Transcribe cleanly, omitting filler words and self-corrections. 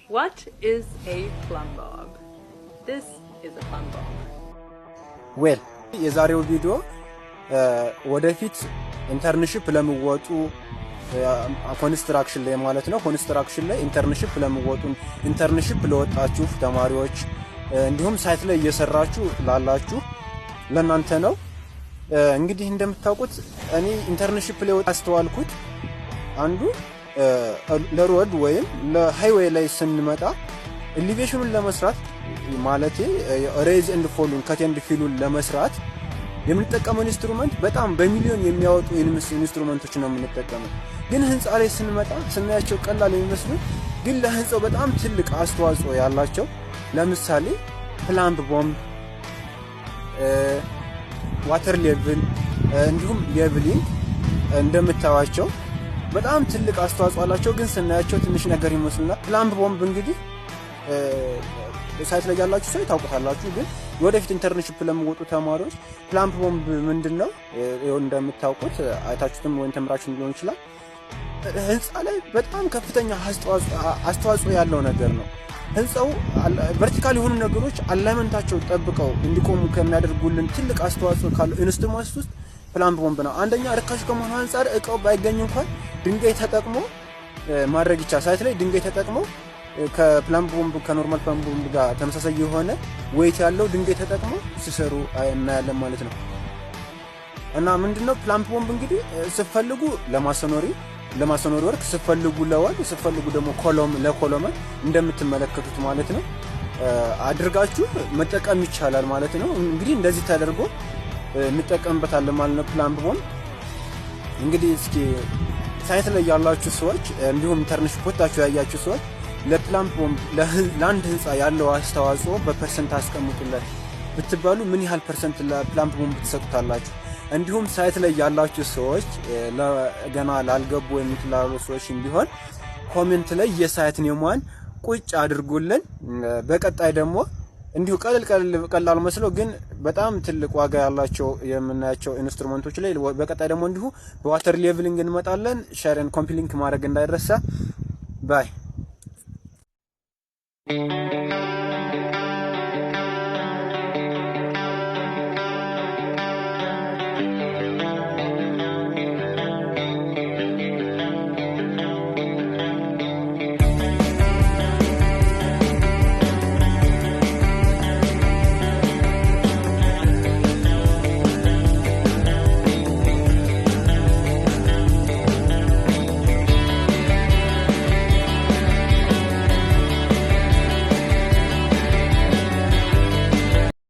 What is a plumb bob? This is a plumb bob. Well, የዛሬው ቪዲዮ ወደፊት ኢንተርንሺፕ ለምወጡ ኮንስትራክሽን ላይ ማለት ነው ኮንስትራክሽን ላይ ኢንተርንሺፕ ለምወጡ ኢንተርንሺፕ ለወጣችሁ ተማሪዎች እንዲሁም ሳይት ላይ እየሰራችሁ ላላችሁ ለናንተ ነው። እንግዲህ እንደምታውቁት እኔ ኢንተርንሺፕ ላይ አስተዋልኩት አንዱ ለሮድ ወይም ለሃይዌይ ላይ ስንመጣ ኤሊቬሽኑን ለመስራት ማለት ሬዝ ኤንድ ፎሉን ከት ኤንድ ፊሉን ለመስራት የምንጠቀመው ኢንስትሩመንት በጣም በሚሊዮን የሚያወጡ ኢንስትሩመንቶች ነው የምንጠቀመው። ግን ህንጻ ላይ ስንመጣ ስናያቸው ቀላል የሚመስሉ ግን ለህንጻው በጣም ትልቅ አስተዋጽኦ ያላቸው ለምሳሌ ፕላምብ ቦምብ፣ ዋተር ሌቭል እንዲሁም ሌቭሊንግ እንደምታዋቸው በጣም ትልቅ አስተዋጽኦ አላቸው። ግን ስናያቸው ትንሽ ነገር ይመስሉና ፕላምብ ቦምብ እንግዲህ ሳይት ላይ ያላችሁ ሰው ታውቁታላችሁ። ግን ወደፊት ኢንተርንሺፕ ለምወጡ ተማሪዎች ፕላምብ ቦምብ ምንድነው እንደምታውቁት አይታችሁትም ወይ ተምራችሁ ሊሆን ይችላል። ህንጻ ላይ በጣም ከፍተኛ አስተዋጽኦ ያለው ነገር ነው። ህንጻው ቨርቲካል የሆኑ ነገሮች አላይመንታቸው ጠብቀው እንዲቆሙ ከሚያደርጉልን ትልቅ አስተዋጽኦ ካለው ኢንስትሩመንትስ ውስጥ ፕላምብ ቦምብ ነው። አንደኛ ርካሽ ከመሆኑ አንፃር እቃው ባይገኝ እንኳን ድንጋይ ተጠቅሞ ማድረግ ይቻላል። ሳይት ላይ ድንጋይ ተጠቅሞ ከፕላምብ ቦምብ ከኖርማል ፕላምብ ቦምብ ጋር ተመሳሳይ የሆነ ዌይት ያለው ድንጋይ ተጠቅሞ ሲሰሩ እናያለን ማለት ነው። እና ምንድነው ፕላምብ ቦምብ እንግዲህ ሲፈልጉ ለማሰኖሪ ወርክ ሲፈልጉ ለዋል ሲፈልጉ ደግሞ ለኮሎም እንደምትመለከቱት ማለት ነው አድርጋችሁ መጠቀም ይቻላል ማለት ነው። እንግዲህ እንደዚህ ተደርጎ እንጠቀምበታለን ማለት ነው። ፕላምብ ቦምብ እንግዲህ እስኪ ሳይት ላይ ያላችሁ ሰዎች እንዲሁም ኢንተርንሺፕ ወጣችሁ ያያችሁ ሰዎች ለፕላምብ ቦምብ ለአንድ ህንጻ ያለው አስተዋጽኦ በፐርሰንት አስቀምጡለት ብትባሉ ምን ያህል ፐርሰንት ለፕላምብ ቦምብ ትሰጡታላችሁ? እንዲሁም ሳይት ላይ ያላችሁ ሰዎች ለገና ላልገቡ የምትላሉ ሰዎች ቢሆን ኮሜንት ላይ የሳይት ኔሟን ቁጭ አድርጉልን። በቀጣይ ደግሞ እንዲሁ ቀላል መስሎ ግን በጣም ትልቅ ዋጋ ያላቸው የምናያቸው ኢንስትሩመንቶች ላይ በቀጣይ ደግሞ እንዲሁ በዋተር ሌቭሊንግ እንመጣለን። ሼርን ኮምፕሊንክ ማድረግ እንዳይረሳ ባይ